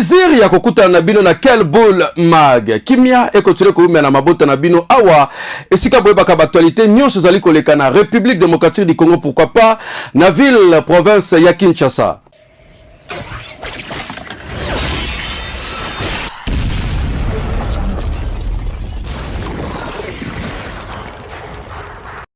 plaisir ya kokuta na bino na quel boule mag kimia ekotule koumia na mabota na bino awa esika boyebaka actualité nyonso zali koleka na République démocratique du Congo, pourquoi pas na ville province ya Kinshasa.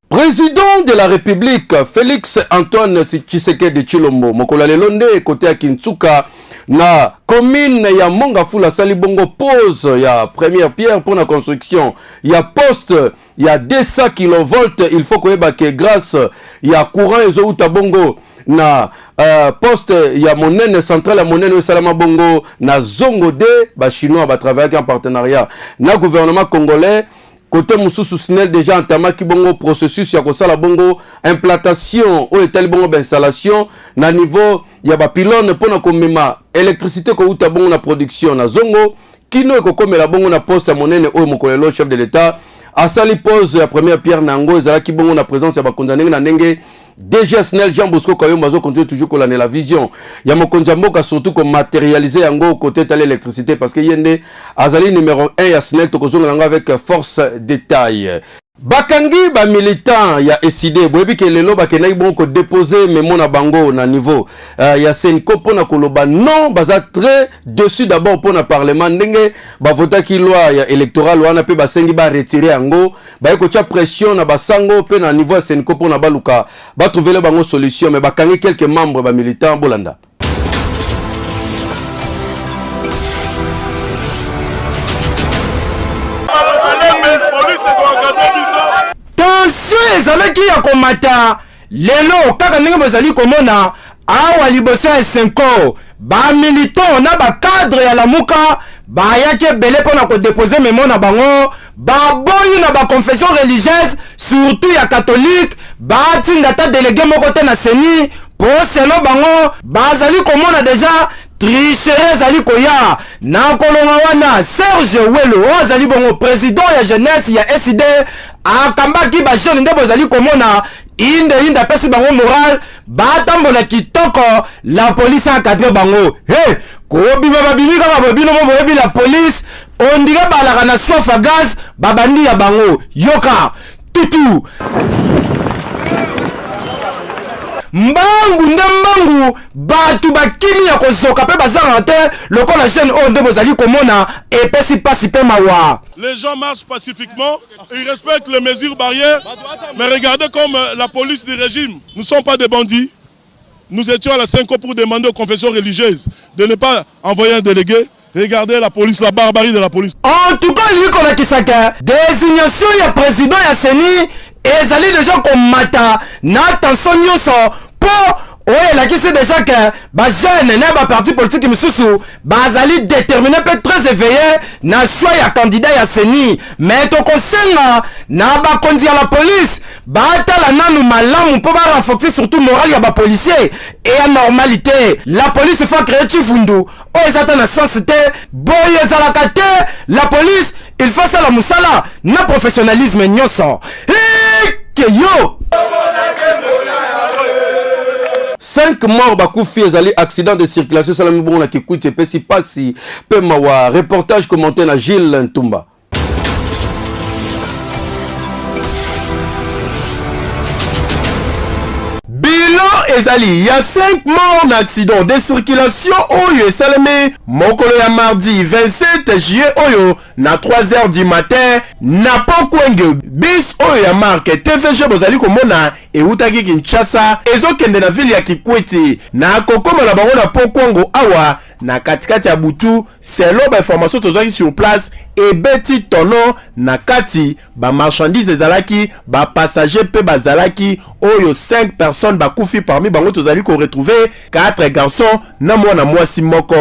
Président de la République, Félix Antoine Tshisekedi Tshilombo, mokolo lelonde côté à Kinsuka, na commune ya Mongafula Salibongo pose ya première pierre pour la construction. Ya poste ya 200 kV, il faut que grâce ya courant ezo utabongo na poste ya monene centrale ya monene salama bongo na zongo de ba chinois ba travailler en partenariat na gouvernement congolais. Côté Moussou Snel déjà entamé qui bongo processus ya kosala bongo implantation ou etali bongo installation na niveau ya ba pylone pona komema électricité ko uta bongo na production na zongo kino ko komela bongo na poste monene o mokolelo chef de l'état asali pose ya première pierre nango ezala ki bongo na présence ya ba konzanenge na ndenge DG Snel Jean Bosco Kayomba zo continue toujours kola la vision ya mokonza mboka surtout comme matérialiser yango côté de l'électricité parce que yende azali numéro 1 ya Snel tokozonga nango avec force détail. Bakangi ba militant ya SID boyebi ke lelo bakenaki bon ko déposer memo na bango na niveau ya Senko pona koloba non baza très dessus d'abord pona parlement ndenge ba votaki loi ya électoral wana pe basengi ba retirer yango ba ko tia pression na basango pe na niveau ya Senko pona baluka ba trouver le bango solution mais bakangi quelques membres ba militants bolanda. Ezalaki ya komata lelo kaka ndenge bazali komona awa liboso ya Senko ba militant na ba cadre ya lamuka ba yake belé pona ko déposer memo na bango ba boyi na ba confession religieuse surtout ya catholique ba tinda ta délégué moko te na seni po selo bango bazali komona déjà tricherie zali koya na kolonga wana Serge Welo azali bongo président ya jeunesse ya SID akambaki ba jeune nde bozali komona inde pesi bango moral batambola kitoko la police encadre bango hey kobima babimi kaka babino mo boyebi la police on dirait balaka na soif à gaz babandi ya bango yoka tutu mbangu nde mbangu batu bakimi ya kozoka pe bazanga te lokola jeune o nde bozali komona epesi pasi pe mawa. Les gens marchent pacifiquement, ils respectent les mesures barrières, mais regardez comme la police du régime, nous ne sommes pas des bandits. Nous étions à la Senko pour demander aux confessions religieuses de ne pas envoyer un délégué. Regardez la police, la barbarie de la police. En tout cas, Likola Kisaka, désignation ya président ya Seni, ezali déjà comme mata, na attention nyonso, pour oye la kisi déjà que ba jeune na ba parti politique misusu bazali déterminé peut très éveillé na choix ya candidat ya Seni mais to kosenga na ba kondi ya la police ba tala nanu malamu pour ba renforcer surtout moral ya ba policier et la normalité la police faut créer tifundu o ezata na sens te boye za la police il faut ça la musala na professionnalisme nyonso que yo 5 morts bakoufi ezali accident de circulation salami bongo na Kikuiti pesi pasi pe mawa reportage commenté na Gilles Ntumba. Bilan ezali ya 5 morts na accident de circulation oyo esalemi mokolo ya mardi 27 juillet oyo na 3h du matin na Pokwenge bis oyo ya marque TVG bozali komona eutaki Kinshasa ezokende na ville ya Kikwiti na kokoma na bango na Pokwango awa na katikati ya butu selo ba information tozaki sur place et beti tono na kati ba marchandise ezalaki ba passager pe bazalaki oyo 5 personnes bakufi parmi bango tozali ko retrouver 4 garçons na mwana mwasi moko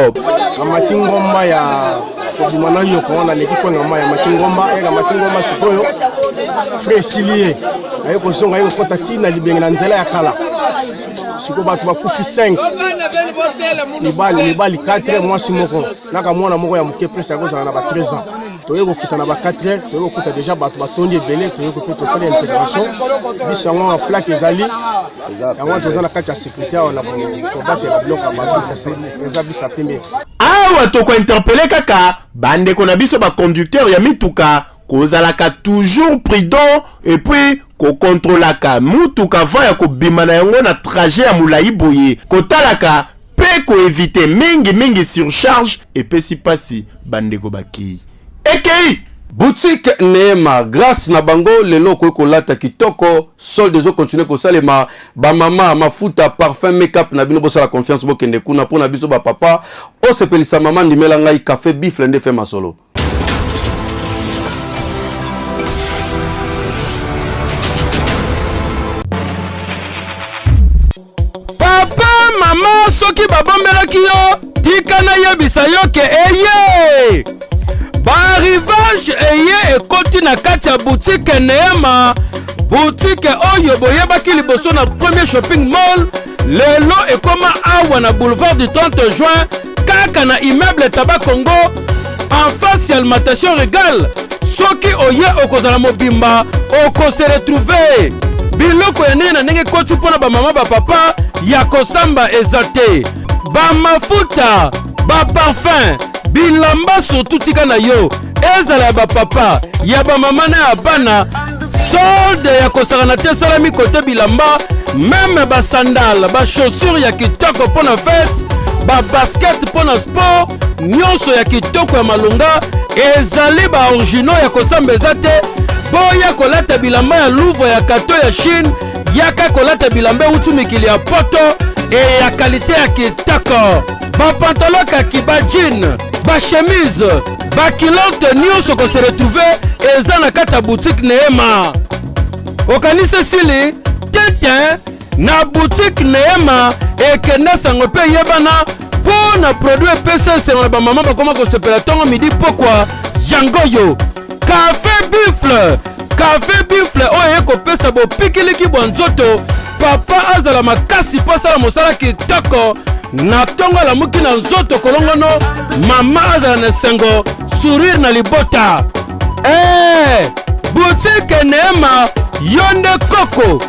Matingomba ya kobimana yo kona leki kona maya matingomba ega matingomba sikoyo fresilie ayo kozonga ayo kota tina libenge na nzela ya kala siko batu bakufi 5 mibali 4 mwasi moko naka mwana moko ya muke presse akozana na ba 13 ans toyeko kita na ba 4 toyeko kuta déjà batu batondi ebele toyeko pe tosala intégration bisango en plaque ezali yango tozana kati ya sécurité on a combattre la bloc à batu forcément eza bisa pembe awa toko interpeller kaka bandeko na biso ba conducteur ya mituka kozalaka toujours prudent et puis ko contrôlaka mutuka avant ya kobima na yango na trajet ya mulai boye kotalaka pe ko éviter mingi surcharge et pe si pasi bandeko baki ekei Boutique Neema grâce na bango lelo ko lata kitoko solde zo continuer ko salema ba mama mafuta parfum make-up na bino bosa la confiance bo kende kuna pona biso ba papa o sepelisa mama ndimela ngai café bifle nde fe masolo. Papa mama soki babombelaki yo tika na yebisa yo ke eye ba rivage eye ekoti na kati ya boutique Neema boutique oyo boyebaki liboso na premier shopping mall lelo ekoma awa na boulevard du 30 juin kaka na immeuble Tabac Congo en face ya alimentation Regal soki oye okozala mobimba okose retrouver biloko ya ndenge na ndenge koti mpona bamama bapapa ya kosamba eza te bamafuta baparfum bilamba surtout tika na yo ezala ya bapapa ya bamama na ya bana solde ya kosakana te salami kote bilamba meme basandale bachaussure ya kitoko mpona fete babasket mpona sport nyonso ya kitoko ya malonga ezali baoriginaux ya kosamba eza te boya kolata bilamba ya Louvre ya kato ya Chine yaka kolata bilamba utu mikili ya poto e ya kalite ya kitoko bapantalon kaki bajin bachemise bakilante nyonso ko se retrouver eza na kati ya boutique Neema okanise sili tete na boutique Neema ekenda sango pe yebana po na produit PCS na ba mama bakoma ko sepela tongo midi pokwa jangoyo café bifle oyo ekopesa bopikiliki bwa nzoto papa azala makasi pasala mosala kitoko na tongo alamuki na nzoto kolongono mama azala na sengo sourire na libota boutique Neema yonde koko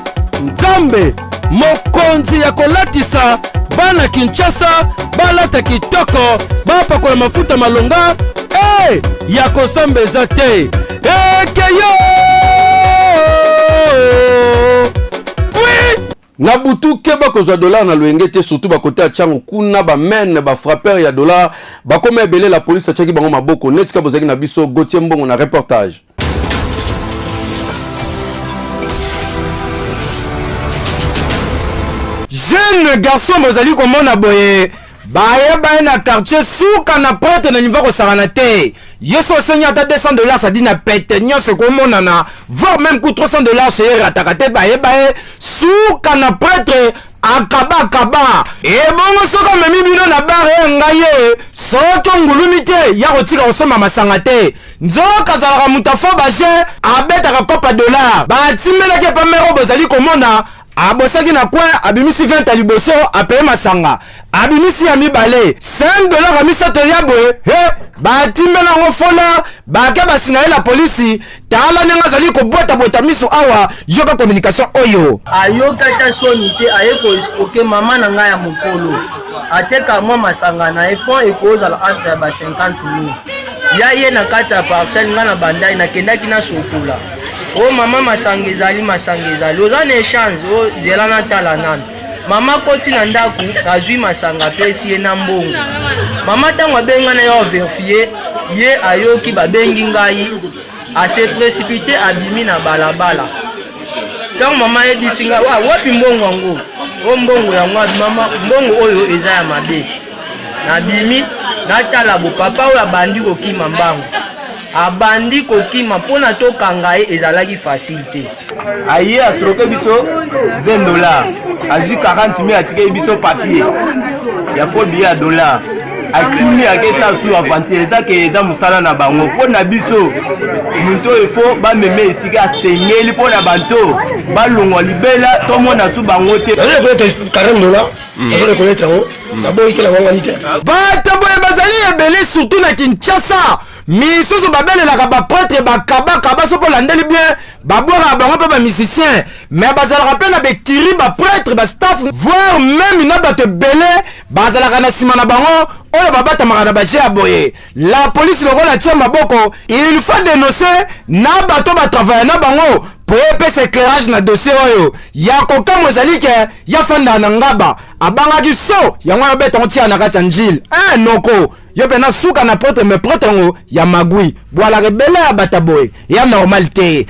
nzambe mokonzi ya kolatisa bana Kinshasa balata kitoko bapakola mafuta malonga ya kosamba eza te ekeyo na butu ke bakozwa dollar na loyenge te surtout bakote ya tiango kuna bamene bafrappeur ya dollar bakoma ebele la police atiaki bango maboko netika bozalaki na biso Gauthier Mbongo na reportage. jeune garçon bozali komona boye baye na quartier suka na prêtre na niveau kosakana te yeso osengi ata $200 sadi na pete nyonso komonana voire même coût $300 chez rataka te baye suka na prêtre akaba ebongo soka memi bino na bare ngaye soto ngulumi te ya kotika kosoma masanga te nzoka zalaka mutafo baje abetaka kopa $, batimelaki pamero bozali komona abosaki na coin abimisi 20 liboso apeye masanga abimisi ya mibale $5 amisato ya boye batimbela ngo fola bake basinga la polisi tala nenga zali kobota miso awa yoka communication oyo ayokata soni te aye ko escroquer mama na nga ya mokolo ateka mwa masanga na efond ekozala entre ya ba 50,000 ya ye na kati ya parcelle nga na bandai nakendaki na sokola o mama masanga ezali oza na échange o zela na tala nani mama koti na ndaku azwi masanga pesi ye na mbongo mama ntango abenga na yo verifie ye ayoki babengi ngai ase précipité abimi na balabala ntango mama yebisi ngai wapi mbongo yango o mbongo yango mama mbongo oyo eza ya mabe nabimi natala bopapa oyo abandi kokima mbango abandi kokima mpona tokanga ye ezalaki facile te aye asroke biso $20 azwi 40,000 atike biso papier ya faux billet ya $. akimi akesa su avantir ezake eza musala na bango mpona biso muntu oyo fo bameme esika asengeli mpona banto balongwa libela tomona su bango te bato boye bazali ebele surtout na Kinshasa misusu babelelaka baprêtre bakaba so mpo landeli bien babwaka bango mpe bamusicien mais bazalaka mpe na bekiri baprêtre bastaff voire même na bato ebele bazalaka na nsima na bango oyo babatamaka na baje ya boye. La police lokola tia maboko il faut dénoncer na bato batravaille na bango po epesa éclairage na dossier oyo ya kokamwa ezali ke ya fanda na ngaba abangaki so yango abetango tia na kati ya njile noko yo pena suka na prêtre me prêtre ngo ya magui bwala rebele ya bataboy ya normalité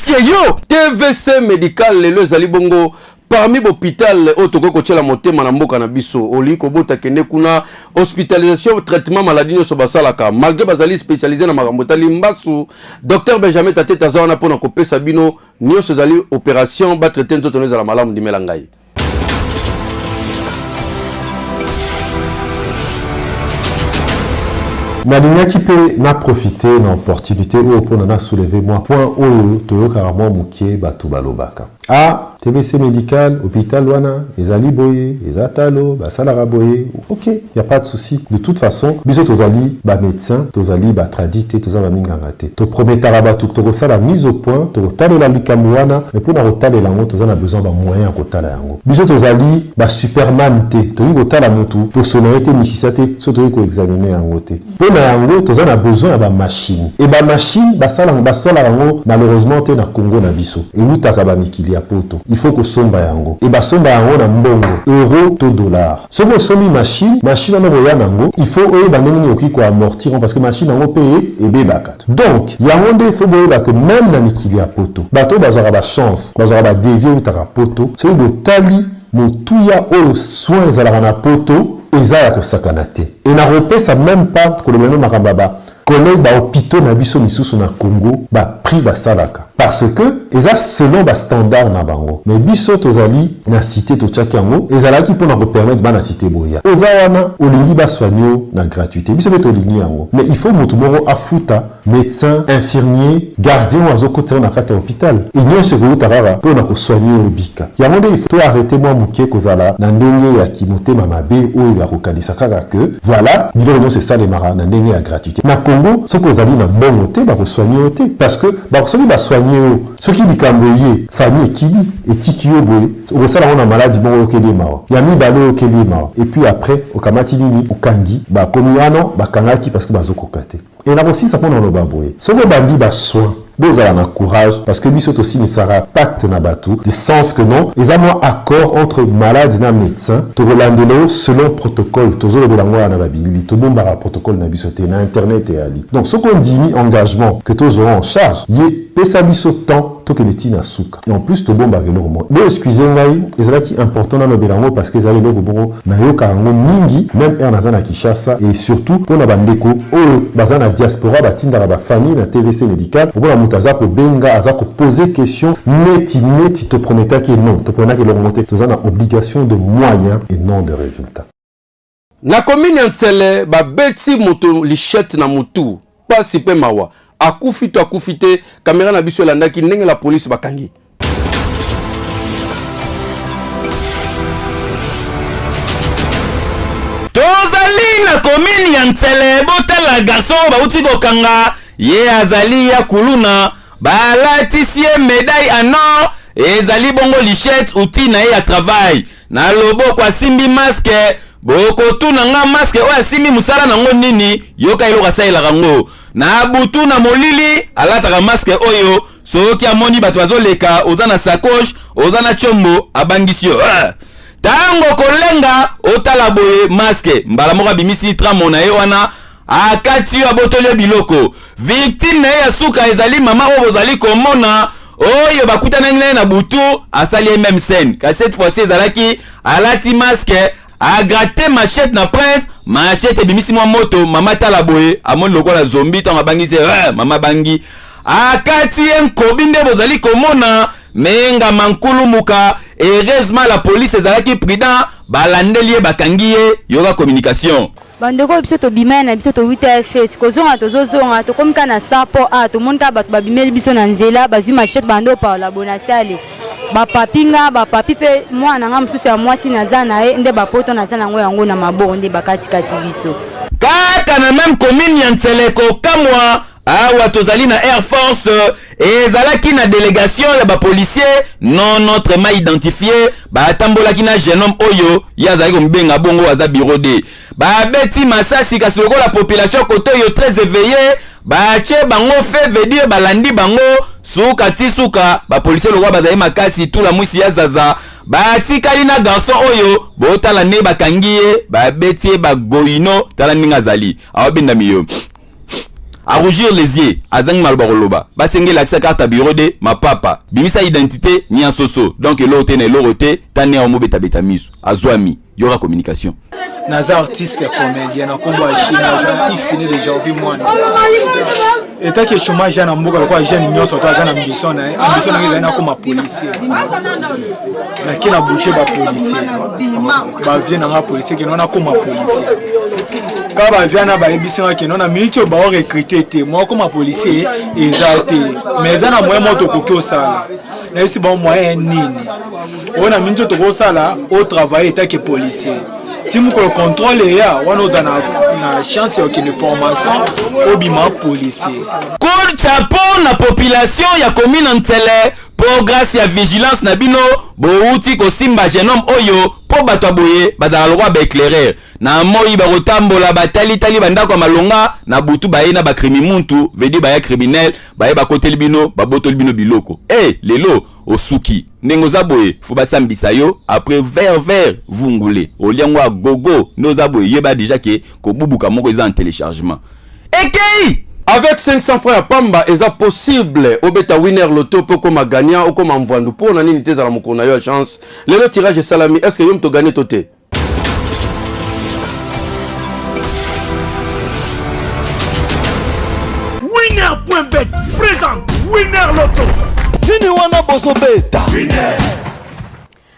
yo TVC médical lelo ezali bongo parmi l'hôpital otoko kochela motema na mboka na biso oli ko bota kende kuna hospitalisation traitement maladie so basalaka malgré bazali spécialisé na makambo tali mbasu docteur Benjamin Tateta zawana pona ko pesa bino nyonso ezali opération ba traiter nzoto neza la malamu dimela ngai. Nalingaki pe na profiter na opportunité oyo mpona na soulever moi point oyo toyokaka mwa mokie bato balobaka TVC médical hôpital wana ezali boye ezatalo basalaka boye ok y a pas de souci. De toute façon biso tozali ba médecin tozali ba tradite tozali ba minganga te to prometaka bato tokosala mise au point tokotalela likambo wana mais mpona kotalela yango toza na besoin ba moyen ya kotala yango. Biso tozali ba superman te toyi kotala motu personnalité misisa te so toyi koexaminer yango te mpona yango toza na besoin ya ba machine et ba machine basola yango malheureusement te na Congo na biso elutaka ba mikili ya poto. Il faut que somba yango et basomba yango na mbongo euro to dollar. Soko somi machine na boya nango il faut oyo banengi oki ko amortir parce que machine yango paye et bebaka. Donc yango nde faut boya que même na mikili ya poto bato bazora ba chance bazora ba dévier utaka poto c'est bo tali motuya oyo soins ezalaka na poto eza ya kosakana te et na repesa même pas kolobela makamba ba collègue ba hôpitaux na biso misusu na Congo ba prix basalaka parce que eza selon ba standard na bango mais biso tozali na cité to tchaki yango ezalaki pona ko permettre bana cité boya oza wana olingi ba soigner na gratuité biso beto olingi yango mais il faut mutu moko afuta médecin infirmier gardien wazo kotera na kata hôpital et nyo se ko tarara pona ko soigner obika yango nde il faut arrêter moi mukie kozala na ndenge ya kimotema mabe oyo ya kokanisa kaka que voilà biloko c'est ça les mara na ndenge ya gratuité na Congo soko zali na mbongo te ba ko soigner te parce que ba ko soki ba soigner ce qui likambo ye famille kibi etiki yo boye okosala ona maladie bongo okeli mawa ya mibale okeli mawa et puis après okamati nini okangi ba komi ano bakangaki parce que bazokoka te et là aussi ça pona loba boye soko bandi ba soin bozala na courage parce que biso aussi ne sera pacte na batou de sens que non les amours accord entre malade na médecin to relandelo selon protocole to zolo belango na babili to bomba protocole na biso te na internet et ali donc ce qu'on dit engagement que tous auront en charge yé pesa biso temps to que neti na suka et en plus to bomba ke lomo bo excusez ngai ezalaki important na belango parce que ezali loko bongo na yo karango mingi même er na Kinshasa et surtout pour na bandeko oyo bazana diaspora batinda ba famille na TVC médical pour la mutazako benga azako poser question neti te promettait que non te promettait que l'augmenter tu as obligation de moyens et non de résultats. Na commune Ntsele ba beti moto lichette na mutu pasi pe mawa akufite kamera na biso landaki ndenge la police bakangi. Tozali na commune ya Ntsele botala garçon bauti kokanga ye azali ya kuluna balatisie médaille en or ezali bongo lichette outil na ye ya travail na loboko asimbi masque boko tuna nga masque oyo asimbi musala nango nini yoka iloka saelaka ngo na butu na molili alataka masque oyo soki amoni bato bazoleka oza na sacoche oza na chombo abangisi yo tango kolenga otala boye masque mbala moko abimisi tramo na ye wana akati yo abotoli biloko victime na ye ya suka ezali mama oyo bozali komona oyo bakutana naye na butu asali ye même scène kasi cette fois-ci ezalaki alati masque agrate machette na prince machette ebimisi mwa moto mama tala boye amoni lokola zombi ntango abangisi mama bangi akati ye nkobi nde bozali komona menga mankulu muka heureusement la police ezalaki prudent balandeli ye bakangi ye yoka communication bandeko biso tobimaya na biso to 8 fete kozonga tozozonga tokomika na sapo tomonika bato babimeli biso na nzela bazwi machete bando paola bonasale bapapinga bapapi pe mwana nga mosusu ya mwasi naza na ye nde bapoto naza nango yango na maboko nde bakatikati biso kaka na même commune ya Nseleko kamwa awa tozali na Air Force ezalaki na délégation ya ba policier non autrement identifié ba tambolaki na jeune homme oyo yazali ko mbenga bongo aza bureau de ba beti masasi kasi loko la population koto yo très éveillé ba che bango fait veut dire balandi bango suka ti suka ba policier loko bazali makasi tout la mwisi ya zaza ba tikali na garçon oyo botala ne bakangiye ba beti ba goino tala ninga zali awabenda miyo à rougir les yeux azang malbaroloba basenge l'accès carte à bureau de ma papa bimisa identité ni en soso donc l'autre ne l'autre tane au mobeta betamisu azwami yora communication naza artiste comédien na kombo ya china za x ni déjà vu moi et tant que chômage na mboka kwa jeune nyonso to azana ambition na na comme policier na kina boucher ba policier ba vient na policier qui na comme policier quand ba vient na ba ebisanga qui na minute ba recruter te moi comme policier exalté mais ana moyen moto koki au sala na si bon moyen nini on a minute to ko sala au travail tant que policier Tim ko contrôle ya wana na chance ya une formation au bima policier. Coup chapeau na population ya commune Ntsele pour grâce ya vigilance na bino bouti ko simba jeune homme oyo po bato boye bazala lwa ba éclairer na moyi ba rotambola batali tali banda ko malonga na butu baye na ba crimimuntu vedi ba ya criminel baye ba kotel bino ba botol bino biloko lelo osuki nengo zaboye fu basambisa yo après vers vungule oliangwa gogo no zaboye yeba déjà ke ko bubuka moko eza en téléchargement ekei avec 500 francs à pamba est possible au beta winner loto pour comme gagnant ou comme envoyer pour na nini tezala mokona yo chance le tirage salami est-ce que yom to gagner toté winner.bet présente winner loto.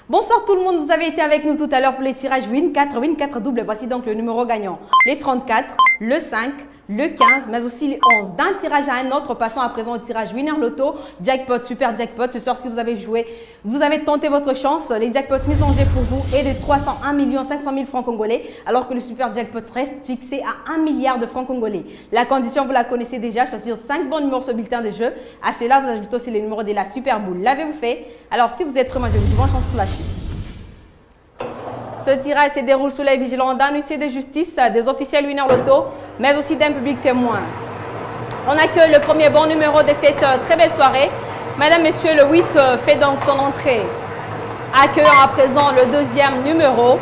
Bonsoir tout le monde, vous avez été avec nous tout à l'heure pour les tirages Win 4 double. Voici donc le numéro gagnant. Les 34, le 5, le 15, mais aussi les 11. D'un tirage à un autre, passons à présent au tirage Winner Loto, Jackpot, Super Jackpot. Ce soir, si vous avez joué, vous avez tenté votre chance. Les jackpots mis en jeu pour vous est de 301 500 000 francs congolais, alors que le Super Jackpot reste fixé à 1 milliard de francs congolais. La condition, vous la connaissez déjà, choisir 5 bons numéros sur le bulletin de jeu. À cela, vous ajoutez aussi les numéros de la Super Boule. L'avez-vous fait? Alors, si vous êtes prêts, moi, je vous dis bonne chance pour la suite. Ce tirage se déroule sous la vigilance d'un huissier de justice, des officiels Winner Loto, mais aussi d'un public témoin. On accueille le premier bon numéro de cette très belle soirée. Madame, Monsieur, le 8 fait donc son entrée. Accueillons à présent le deuxième numéro.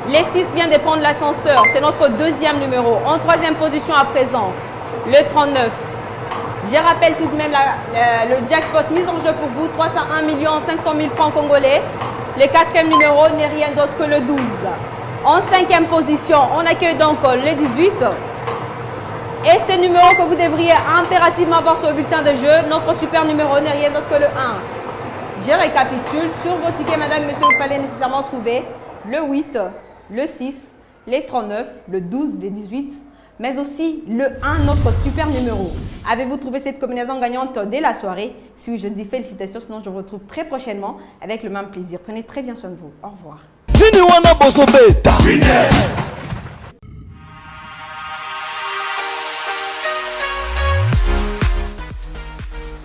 Les 6 vient de prendre l'ascenseur, c'est notre deuxième numéro. En troisième position à présent, le 39. Je rappelle tout de même le jackpot mis en jeu pour vous, 301 500 000 francs congolais. Le quatrième numéro n'est rien d'autre que le 12. En cinquième position, on accueille donc le 18. Et ce numéro que vous devriez impérativement avoir sur le bulletin de jeu, notre super numéro n'est rien d'autre que le 1. Je récapitule. Sur vos tickets, madame, monsieur, il fallait nécessairement trouver le 8, le 6, les 39, le 12, les 18, mais aussi le 1, notre super numéro. Avez-vous trouvé cette combinaison gagnante dès la soirée? Si oui, je dis félicitations, sinon je vous retrouve très prochainement avec le même plaisir. Prenez très bien soin de vous. Au revoir.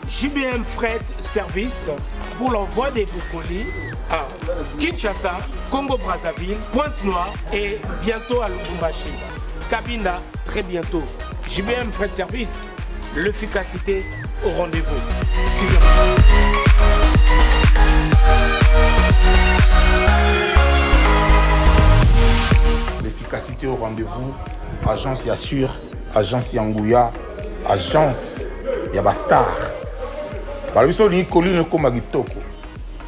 JBM Fret Service pour l'envoi de vos colis à Kinshasa, Congo-Brazzaville, Pointe-Noire et bientôt à Lubumbashi. Cabinda, très bientôt. JBM Fret Service, l'efficacité au rendez-vous. L'efficacité au rendez-vous, agence Yassure, agence Yangouya, agence Yabastar. Par le sol, colline comme Agitoko,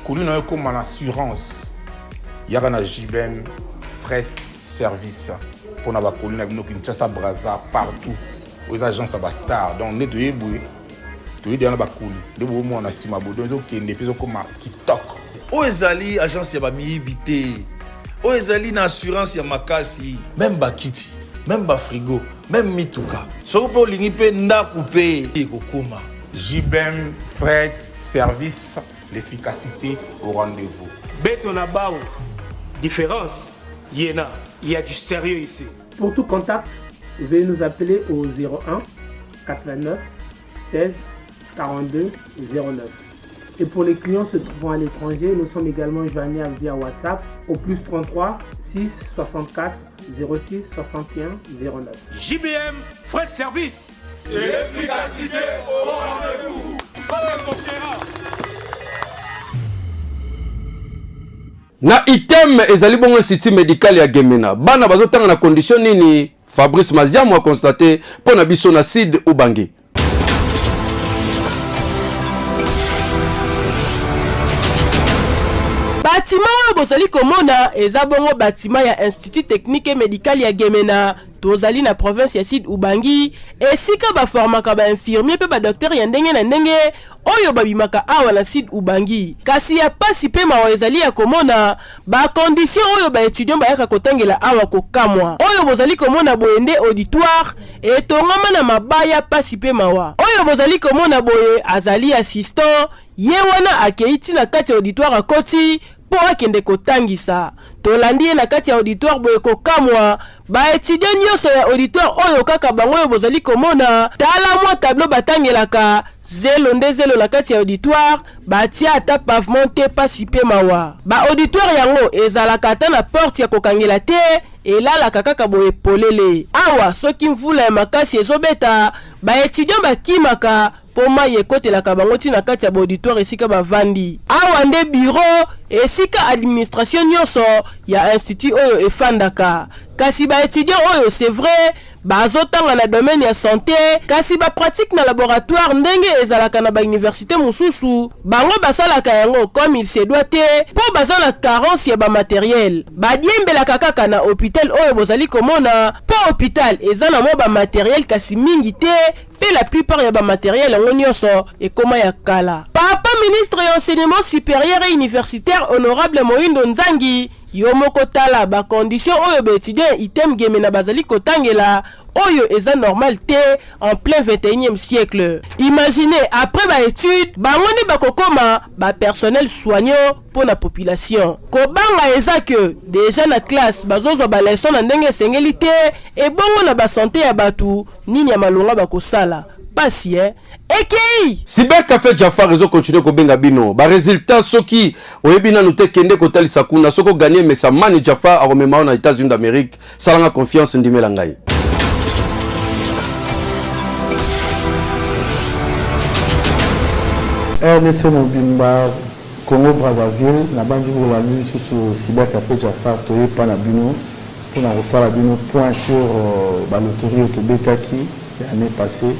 colline comme en assurance. Yagana JBM Fret Service. Pour la colline avec nous Kinshasa, Brazza, partout. Aux agences Yabastar. Donc, nous devons tu es dans la coulée. De vous on a si ma boudin qui n'est plus comme qui toque. Oezali agence Yabami vité. Oezali na assurance ya makasi. Même bakiti, même ba frigo, même mituka. Soko po lingipe nda coupé kokoma. JBM Fret Service, l'efficacité au rendez-vous. Betonabao, différence. Yéna, il y a du sérieux ici. Pour tout contact, veuillez nous appeler au 01 89 16 42 09. Et pour les clients se trouvant à l'étranger, nous sommes également joignables via WhatsApp au plus 33 6 64 06 61 09. JBM, frais de service. Et l'efficacité au rendez-vous. Na item ezali bongo institut médical ya Gemena. Bana bazotanga na condition nini? Fabrice Maziamo a constaté pour na biso na Sid Ubangi. Bâtiment bozali komona eza bongo bâtiment ya Institut Technique et Médical ya Gemena. Tozali na province ya Sid Ubangi esika baformaka ba infirmier pe ba docteur ya ndenge na ndenge oyo babimaka awa na Sid Ubangi. Kasi ya pasi pe mawa ezali ya komona ba condition oyo ba étudiant bayaka kotangela awa kokamwa. Oyo bozali komona boyende auditoire etongama na mabaya pasi pe mawa. Oyo bozali komona boye azali assistant ye wana akeiti na kati ya auditoire akoti po akende kotangisa. Tolandi na kati ya auditoire boye kokamwa ba étudiant nyonso ya auditoire oyo kaka bango oyo bozali komona tala mwa tableau batangelaka 0 na kati ya auditoire batia ata pavement te pasi pe mawa. Ba auditoire yango ezalaka ata na porte ya kokangela te elalaka kaka boye polele. Awa soki mvula ya makasi ezobeta ba étudiant bakimaka po mai ekotelaka bango tina kati ya auditoire esika bavandi. Awa nde bureau esika administration nyonso ya institut oyo efandaka. Kasi ba étudiant oyo c'est vrai bazotanga na domaine ya santé kasi ba pratique na laboratoire ndenge ezalaka na ba université mususu bango basalaka yango comme il se doit te po bazala carence ya ba matériel badiembelaka kaka na hôpital oyo bozali komona po hôpital eza na mo ba matériel kasi mingi te pe la plupart ya ba matériel yango nyonso ekoma ya kala. Papa ministre ya enseignement supérieur et universitaire honorable Moindo Nzangi yomoko tala ba condition oyo ba étudiant item Gemena bazali kotangela oyo eza normal te en plein 21e siècle. Imaginez après ba étude bangoni bakokoma ba personnel soignant pour la population. Kobanga eza que déjà na classe bazozo ba leçon na ndenge sengeli te et bongo na ba santé ya batu nini ya malonga bakosala. Pasi ekei Cyber Café Jafar rezo continue ko benga bino ba résultat soki oyebina nous te kende ko talisa kuna soko gagner mais ça mani Jafar a rememao na États-Unis d'Amérique salanga confiance ndimela ngai. RDC Mobimba Congo Brazzaville na bandi pour la nuit sur Cyber Café Jafar toye pa na bino pour na rosala bino point sur ba loterie autobetaki l'année passée.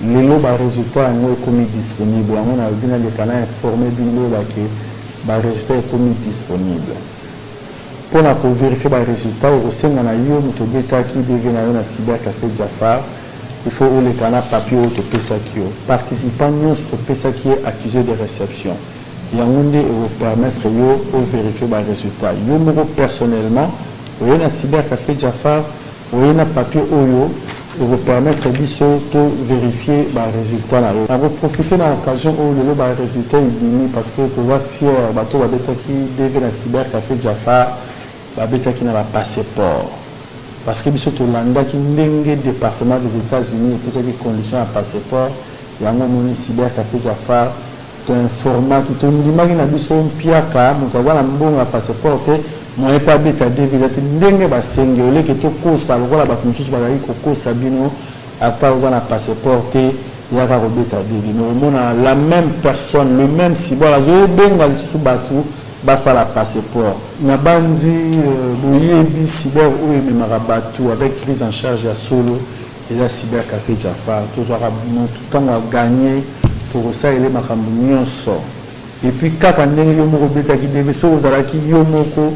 Lelo ba résultat yango ekomi disponible yango na bina le canal informé bino bake ba résultat ekomi disponible pour na vérifier ba résultat au senga na yo moto betaki devient na yo na Cyber Café Jafar il faut le canal papier auto pesaki participant nyonso to pesaki accusé de réception yango nde e permettre yo au vérifier ba résultat yo moko personnellement oyo na Cyber Café Jafar oyo na papier oyo et vous permettre de vérifier les résultats. On va profiter de l'occasion où le résultat est venu parce que tu vas fier bateau qui devient un Cyber Café Jafar qui n'a pas passeport parce que biso to landa qui ndenge département des États-Unis et puis ça qui condition à passeport il y a un Cyber Café Jafar to informa qui to ndimaki na biso mpiaka moto azala mbongo passeport moi pas beta devila ndenge basenge ole ke to kosa lokola bato mosusu bazali kokosa bino ata ozana passeport yaka kobeta devila omona la même personne le même sibola zobenga lisusu bato basala passeport na bandi boyebi cyber oyo ememaka bato avec prise en charge ya solo eza Cyber Café Jafar tozwaka motu ntango aganye tokosalela makambo nyonso et puis kaka ndenge yo moko obetaki deve so ozalaki yo moko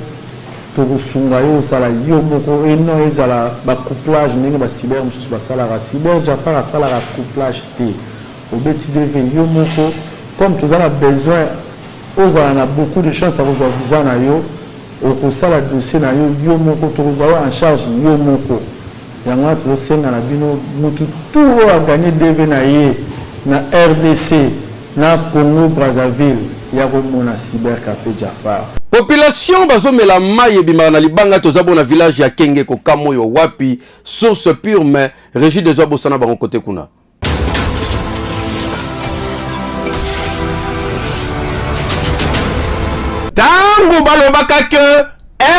tokosunga yo osala yo moko eno ezala bacouplage ndenge bacyber mosusu basalaka Cyber Jafar asalaka couplage te obeti deve yo moko comme toza na besoin ozala na beaucoup de chance akozwa visa na yo okosala dossier na yo yo moko tokozwa yo en charge yo moko yango wana tozosenga na bino motu tu oyo aganye deve na ye na RDC na Congo Brazzaville ya komona cybercafé Jafar. Population bazomela mai ebimaka na libanga tozabo na village ya Kenge kokamo yo wapi source pure mais régie des oies bosana bango côté kuna. Tango balobaka que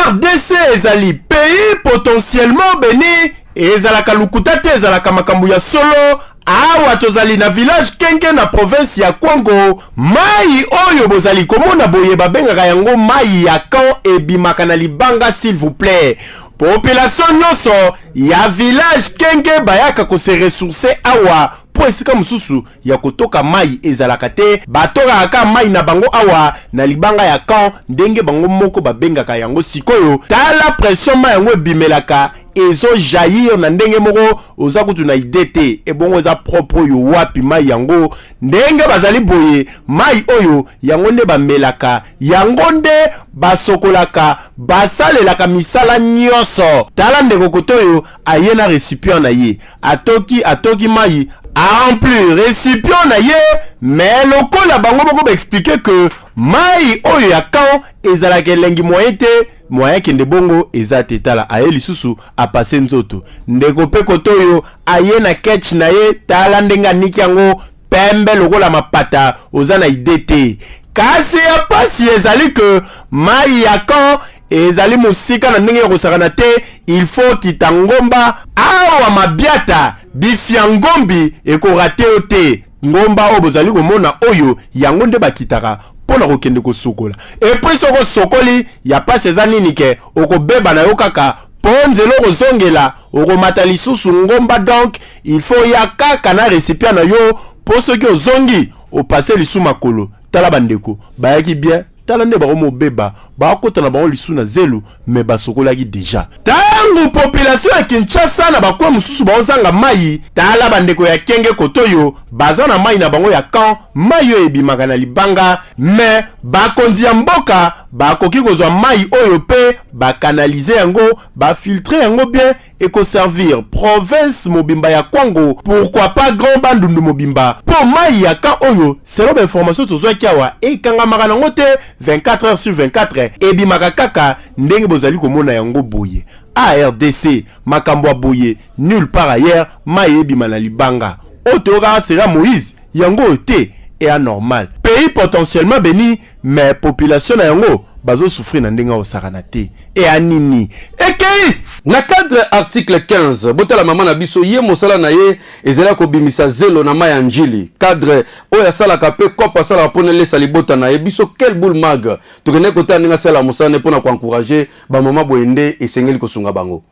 RDC ezali pays potentiellement béni ezalaka lukuta te ezalaka makambo ya solo. Awa tozali na village Kenge na province ya Kwango. Mai oyo bozali komona boye babengaka yango mai ya kan ebimaka na libanga s'il vous plaît. Population nyonso ya village Kenge bayaka ko se ressourcer awa po esika mususu ya kotoka mai ezalaka te. Batoka ka mai na bango awa na libanga ya kan ndenge bango moko babengaka yango sikoyo. Tala pression mai yango ebimelaka ezo jaillir na ndenge moko oza kutu na idete ebongo eza propre yo wapi mai yango ndenge bazali boye mai oyo yango nde bamelaka yango nde basokolaka basalelaka misala nyonso. Tala ndeko kotoyo aye na recipient na ye atoki mai en plus récipient na ye mais lokola bango moko ba expliquer que mai oyo ya kan ezalaka elengi moyen te moyen kende bongo eza te. Tala aye lisusu apase nzoto ndeko pe kotoyo aye na ketch na ye tala ndenga niki yango pembe lokola mapata oza na ide te. Kasi ya pasi ezali que mai ya kan ezali musika na ndenge kosakana te. Il faut kita ngomba awa mabiata bifia ngombi ekorate te ngomba oyo bozali komona oyo yango nde bakitaka pona kokende kosukola. Et puis soko sokoli ya pasi eza nini ke okobeba na yo kaka ponzelo kozongela okomata lisusu ngomba. Donc il faut ya kaka na récipient na yo po soki ozongi opase lisu makolo. Tala bandeko bayaki bien tala nde bakomo beba bakota na bango lisu na zelu me basokolaki deja. Tangu population ya Kinshasa na bakwa mususu baozanga mai tala bandeko ya Kenge kotoyo baza na mai na bango ya kan mai oyo ebimaka na libanga me bakonzi ya mboka bakoki kozwa mai oyo pe bakanalize yango bafiltre yango bien ekoservir province mobimba ya Kwango pourquoi pas grand bandundu mobimba po mai ya kan oyo selo ba information tozwaki awa ekangamaka nango te 24 heures sur 24 ebimaka kaka ndenge bozali komona yango boye. ARDC makambo boye nulle part ailleurs mai ebima na libanga otoka sera Moïse yango te et anormal. Pays potentiellement béni mais population na yango bazo souffrir na ndenge osakana te et anini ekei na cadre article 15 botala mama na biso ye mosala na ye ezela ko bimisa zelo na mai njili cadre oya sala kape kopa sala pona lesa libota na ye biso quel boule mag tokene kota ndinga sala mosala pona ko encourager ba mama boende esengeli kosunga bango.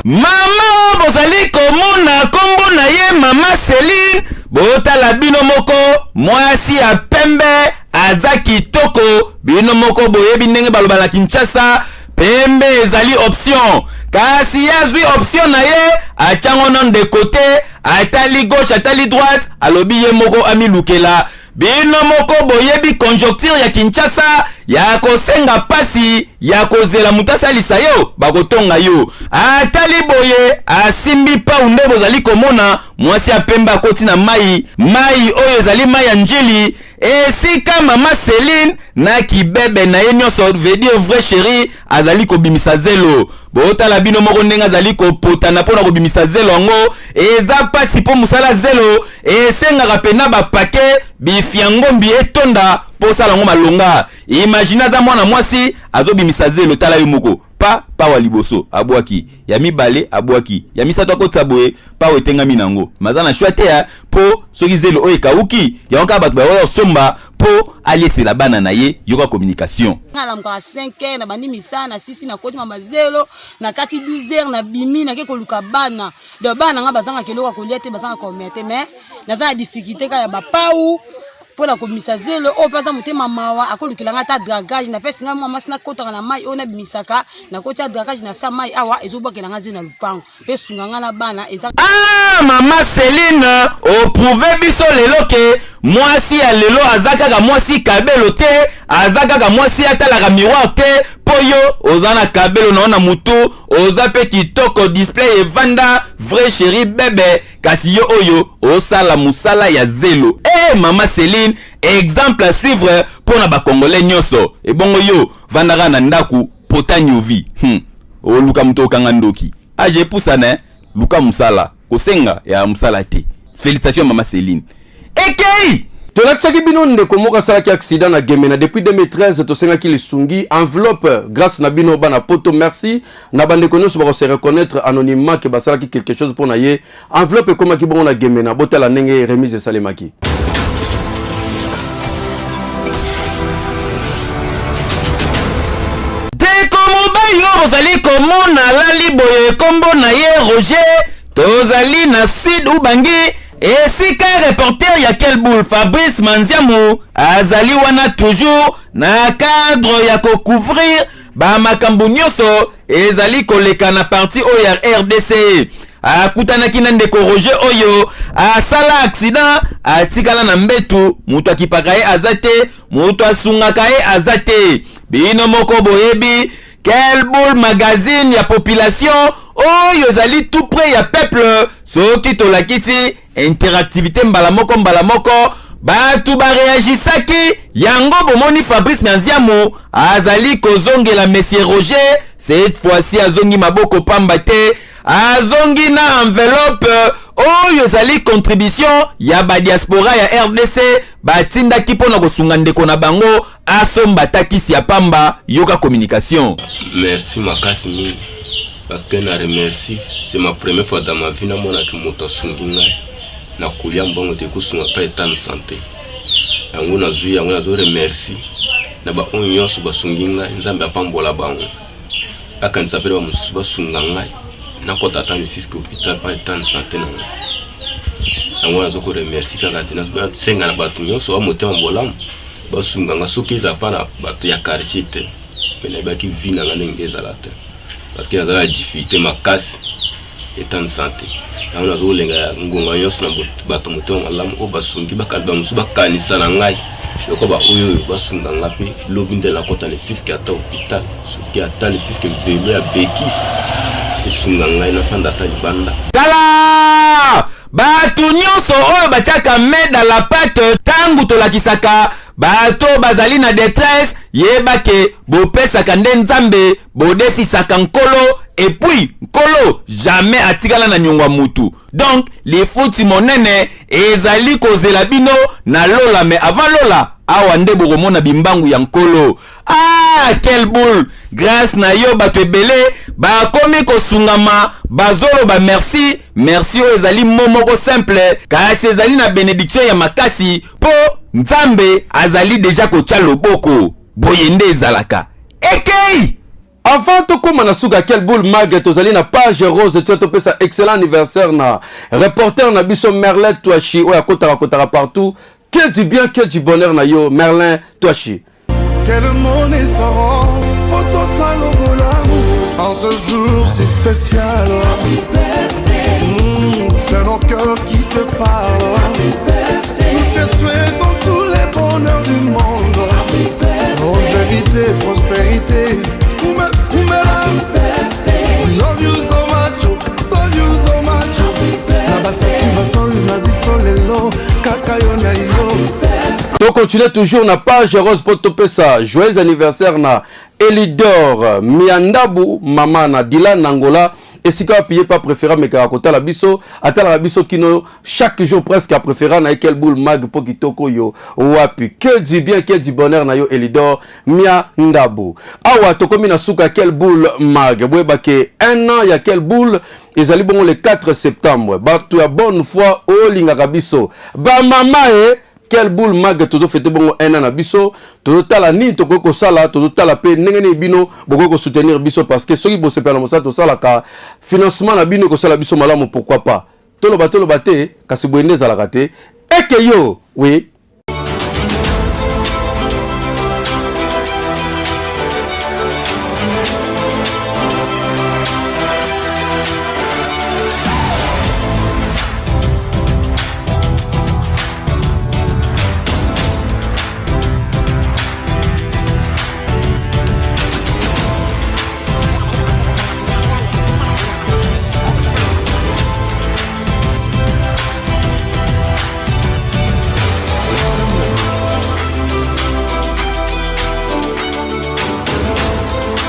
Mama bozali komona kombo na ye mama Céline botala bino moko mwasi ya pembe aza kitoko bino moko boyebi ndenge baloba na Kinshasa pembe ezali option kasi yazwi option na ye achango non de côté atali gauche atali droite alobi ye moko amilukela bino moko boyebi conjoncture ya Kinshasa ya kosenga pasi ya kozela mutasa lisayo bakotonga yo atali boye asimbi pa unde bozali komona mwasi ya pembe akoti na mai oyo ezali mai ya njili esika mama Céline na kibebe na ye nyonso veut dire vrai chéri azali kobimisa zelo botala bino moko ndenge azali kopotana mpona kobimisa zelo yango eza pasi po musala zelo esengaka pena bapake bifia ngombi etonda po sala yango malonga. Imagina za mwana mwasi azobimisa zelo tala yo moko pa wa liboso abwaki ya mibale abwaki ya misato akotsa boye pa wetenga minango mazana shwate ya po soki zelo oyo kauki ya oka batu bayo somba po aliesela bana na ye yoka communication ngala mka 5h na bandi misana sisi na koti mama zelo na kati 12h na bimi na ke koluka bana de bana nga bazanga keloka kolia te bazanga komete mais naza difficulté ka ya bapau pour la komisa zelo o pesa mutema mawa akolukilanga ta dragage na pesa nga mama sina kota na mai ona bimisaka na kota dragage na sa mai awa ezobakela nga zena lupango pesu nga na bana eza mama Céline o prouver biso lelo ke mwasi ya lelo azaka ka mwasi kabelo te azaka ka mwasi atalaka miroir te Poyo ozana kabelo naona mutu oza pe kitoko display evanda vrai chéri bébé kasi yo oyo osala musala ya zelo. Mama Céline exemple à suivre pour na ba congolais nyonso. Et bongo yo vandara na ndaku pota nyuvi. O luka muto kanga ndoki. Aje pusana luka musala kosenga ya musala te. Félicitations Mama Céline. Ekei tolakisaki bino ndeko moko asalaki accident na Gemena depuis 2013 tosengaki lisungi enveloppe grâce na bino bana poto merci na bandeko nyonso bako se reconnaître anonymement que basalaki quelque chose pour na ye enveloppe ekomaki bongo na Gemena botala ndenge remise esalemaki. Deko mobali yo bozali komona lali boye kombo na ye Roger tozali na Sid Ubangi. Et si ka reporter ya quel boule Fabrice Manziamou azali wana toujours na cadre ya ko couvrir ba makambo nyonso ezali koleka na parti o ya RDC akutanaki na ndeko Roger oyo asala accident atikala na mbetu mutu akipaka ye azate mutu asungaka ye azate bino moko boyebi quel boule magazine ya population oyo ezali tout près ya peuple soki tolakisi interactivité mbala moko batu bareagisaki yango bomoni Fabrice Manziamou azali kozongela Monsieur Roger cette fois-ci azongi maboko pamba te azongi na enveloppe oyo ezali contribution ya ba diaspora ya RDC batindaki mpona kosunga ndeko na bango asomba takisi ya pamba yoka communication. Merci makasi mingi parce que na remercie c'est ma première fois dans ma vie na mona ki moto asungi ngai na kulia mbongo te kusunga pa état de santé yango nazo remercie na ba onyoso basungi ngai nzambe apambola bango akanisa pele ba mususu basunga ngai na kota tani fisque hôpital pa état de santé na yango nazo ko remercie kaka te nazo senga na batu nyonso ba motema mbolamu basunga nga soki eza pa na bato ya quartier te pene baki vina nga ndenge ezala te parce que nazala difficulté makasi état de santé yango nazolenga ngonga nyonso na bato motema malamu oyo basungi bakaliba mosusu bakanisa na ngai loko ba oyo basunga nga mpe lobi nde nakota le fiske ata hôpital soki ata le fiske velo ya beki esunga ngai nafanda ata libanda tala batu nyonso oyo batiaka main dans la pâte tangu tolakisaka bato bazali na détresse yebake bopesaka nde nzambe bodefisaka nkolo et puis nkolo jamais atikala na nyongwa mutu donc lifuti monene ezali kozela bino na lola mais avant lola awa nde bokomona bimbangu ya nkolo. Quel boule grâce na yo bato ebele bakomi kosungama bazoloba merci oyo ezali momoko simple kasi ezali na bénédiction ya makasi po nzambe azali deja kotia loboko boye nde ezalaka ekei. Avant tokoma na suka quel boule mag tozali na page rose tio topesa excellent anniversaire na reporter na biso Merlin Touachi oya kotaka partout. Que du bien, que du bonheur na yo Merlin Touachi. Quel monde est sorant, autant salobola en ce jour si spécial. C'est nos cœurs qui te parlent. Nous te souhaitons tous les bonheurs du monde. Longévité, prospérité. We love you so much, love you so much. To continue toujours na page rose pour topesa joyeux anniversaire na Elidor Miandabu mama na Dylan Nangola esika payé pas préférable mais kaka la biso atala la biso kino chaque jour presque à préférable na quel boule mag po kitoko yo wapi que du bien que du bonheur na yo Elidor Miandabu awa tokomi na suka quel boule mag boyeba ke un an ya quel boule ezali bongo le 4 septembre bato ya bonne foi olingaka biso ba mama quel boule mag tozo fete bongo un an na biso tozo tala ni toko ko sala tozo tala pe ndenge bino boko ko soutenir biso parce que soki bo sepela mosa to sala ka financement na bino ko sala biso malamu pourquoi pas tolo ba te kasi boende zala kate eke yo oui